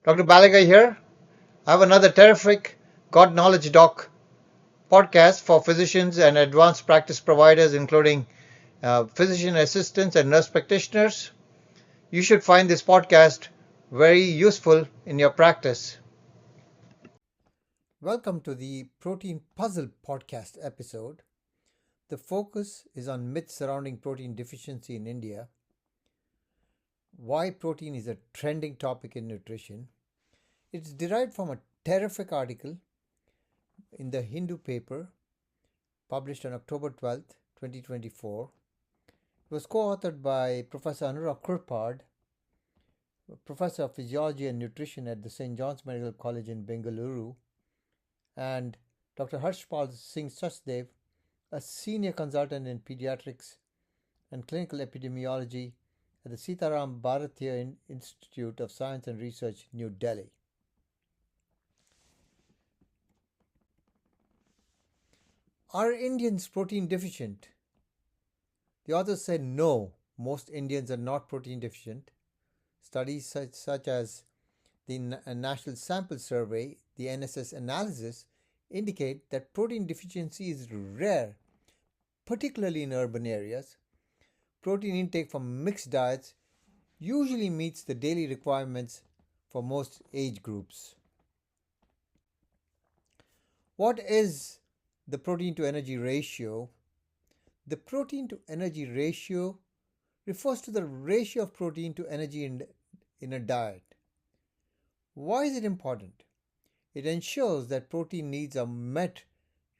Dr. Balaga here. I have another terrific God Knowledge Doc podcast for physicians and advanced practice providers, including physician assistants and nurse practitioners. You should find this podcast very useful in your practice. Welcome to the Protein Puzzle podcast episode. The focus is on myths surrounding protein deficiency in India, why protein is a trending topic in nutrition. It's derived from a terrific article in the Hindu paper published on October 12th, 2024. It was co-authored by Professor Anurag Kurpad, Professor of Physiology and Nutrition at the St. John's Medical College in Bengaluru, and Dr. Harshpal Singh Sachdev, a senior consultant in pediatrics and clinical epidemiology at the Sitaram Bharatiya Institute of Science and Research, New Delhi. Are Indians protein deficient? The authors said no, most Indians are not protein deficient. Studies such as the National Sample Survey, the NSS analysis, indicate that protein deficiency is rare, particularly in urban areas. Protein intake from mixed diets usually meets the daily requirements for most age groups. What is the protein to energy ratio? The protein to energy ratio refers to the ratio of protein to energy in a diet. Why is it important? It ensures that protein needs are met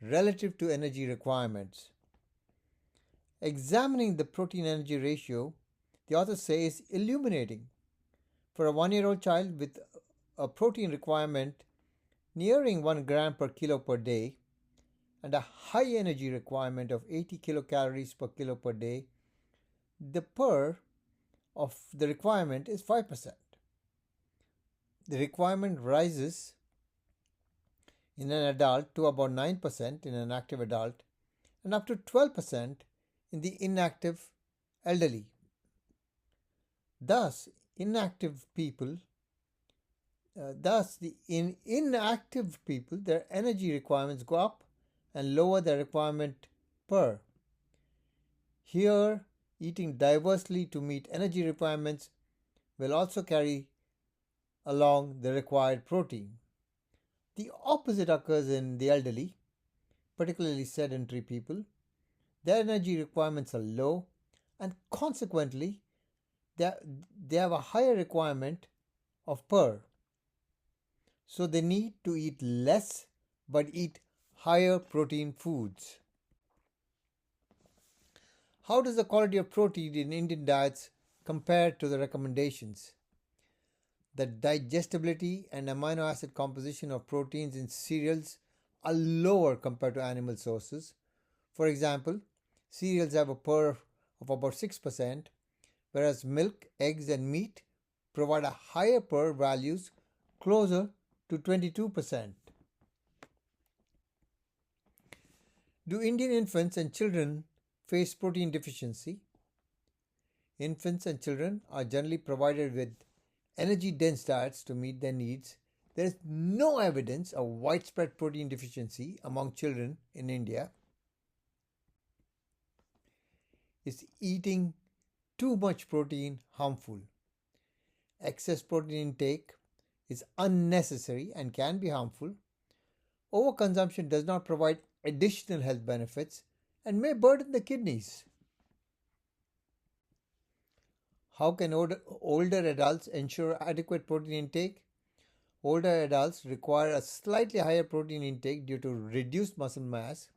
relative to energy requirements. Examining the protein energy ratio, the authors say, is illuminating. For a 1-year-old child with a protein requirement nearing 1 gram per kilo per day and a high energy requirement of 80 kilocalories per kilo per day, the PER of the requirement is 5%. The requirement rises in an adult to about 9% in an active adult and up to 12% in the inactive elderly. Thus, inactive people, their energy requirements go up and lower their requirement per. Here, eating diversely to meet energy requirements will also carry along the required protein. The opposite occurs in the elderly, particularly sedentary people. Their energy requirements are low and consequently they have a higher requirement of PER. So they need to eat less but eat higher protein foods. How does the quality of protein in Indian diets compare to the recommendations? The digestibility and amino acid composition of proteins in cereals are lower compared to animal sources. For example, cereals have a PER of about 6%, whereas milk, eggs, and meat provide a higher PER values closer to 22%. Do Indian infants and children face protein deficiency? Infants and children are generally provided with energy-dense diets to meet their needs. There is no evidence of widespread protein deficiency among children in India. Is eating too much protein harmful? Excess protein intake is unnecessary and can be harmful. Overconsumption does not provide additional health benefits and may burden the kidneys. How can older adults ensure adequate protein intake? Older adults require a slightly higher protein intake due to reduced muscle mass.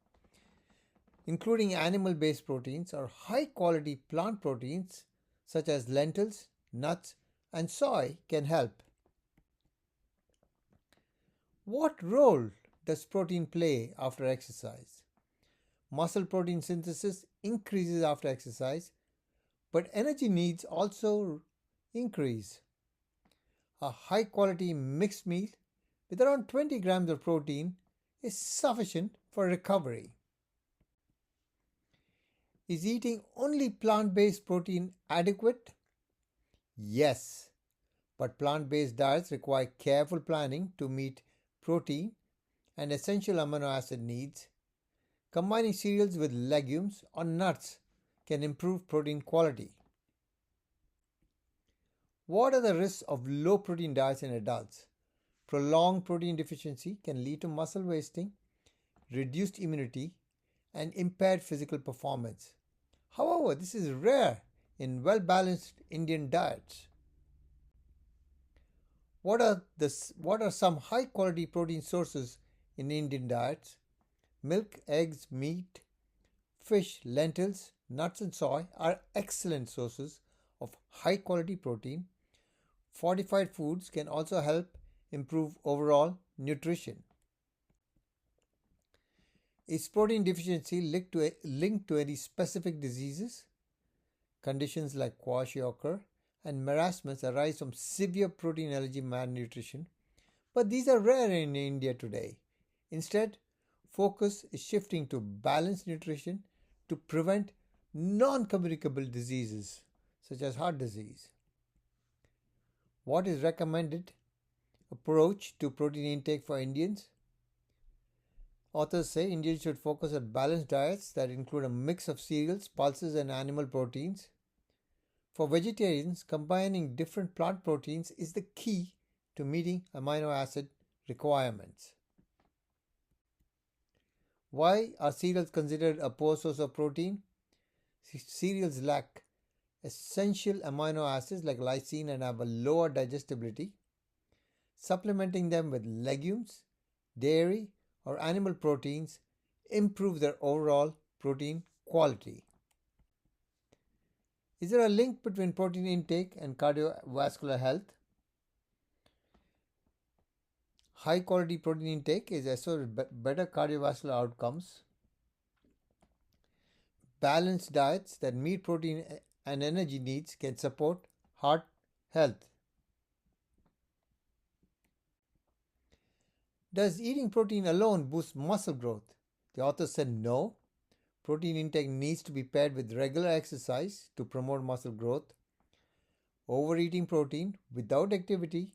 Including animal-based proteins or high-quality plant proteins such as lentils, nuts, and soy can help. What role does protein play after exercise? Muscle protein synthesis increases after exercise, but energy needs also increase. A high-quality mixed meal with around 20 grams of protein is sufficient for recovery. Is eating only plant-based protein adequate? Yes. but plant-based diets require careful planning to meet protein and essential amino acid needs. Combining cereals with legumes or nuts can improve protein quality. What are the risks of low protein diets in adults? Prolonged protein deficiency can lead to muscle wasting, reduced immunity, and impaired physical performance. However, this is rare in well balanced Indian diets. What are some high quality protein sources in Indian diets? Milk, eggs, meat, fish, lentils, nuts, and soy are excellent sources of high quality protein. Fortified foods can also help improve overall nutrition. Is protein deficiency linked to any specific diseases? Conditions like kwashiorkor and marasmus arise from severe protein allergy malnutrition, but these are rare in India today. Instead, focus is shifting to balanced nutrition to prevent non-communicable diseases such as heart disease. What is recommended approach to protein intake for Indians? Authors say Indians should focus on balanced diets that include a mix of cereals, pulses, and animal proteins. For vegetarians, combining different plant proteins is the key to meeting amino acid requirements. Why are cereals considered a poor source of protein? Cereals lack essential amino acids like lysine and have a lower digestibility. Supplementing them with legumes, dairy, or animal proteins improve their overall protein quality. Is there a link between protein intake and cardiovascular health? High quality protein intake is associated with better cardiovascular outcomes. Balanced diets that meet protein and energy needs can support heart health. Does eating protein alone boost muscle growth? The author said no. Protein intake needs to be paired with regular exercise to promote muscle growth. Overeating protein without activity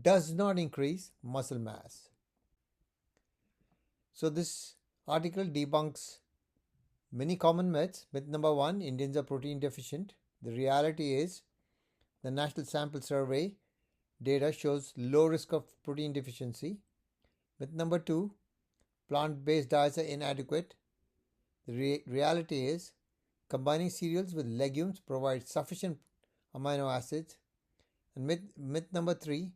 does not increase muscle mass. So this article debunks many common myths. Myth number 1, Indians are protein deficient. The reality is the National Sample Survey data shows low risk of protein deficiency. Myth number 2, plant-based diets are inadequate. The reality is combining cereals with legumes provides sufficient amino acids. And myth number 3,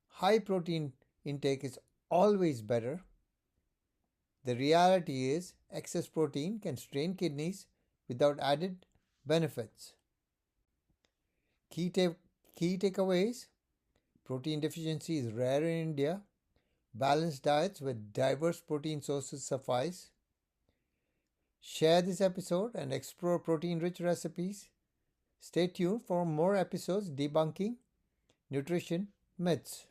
high protein intake is always better. The reality is excess protein can strain kidneys without added benefits. Key takeaways: protein deficiency is rare in India. Balanced diets with diverse protein sources suffice. Share this episode and explore protein-rich recipes. Stay tuned for more episodes debunking nutrition myths.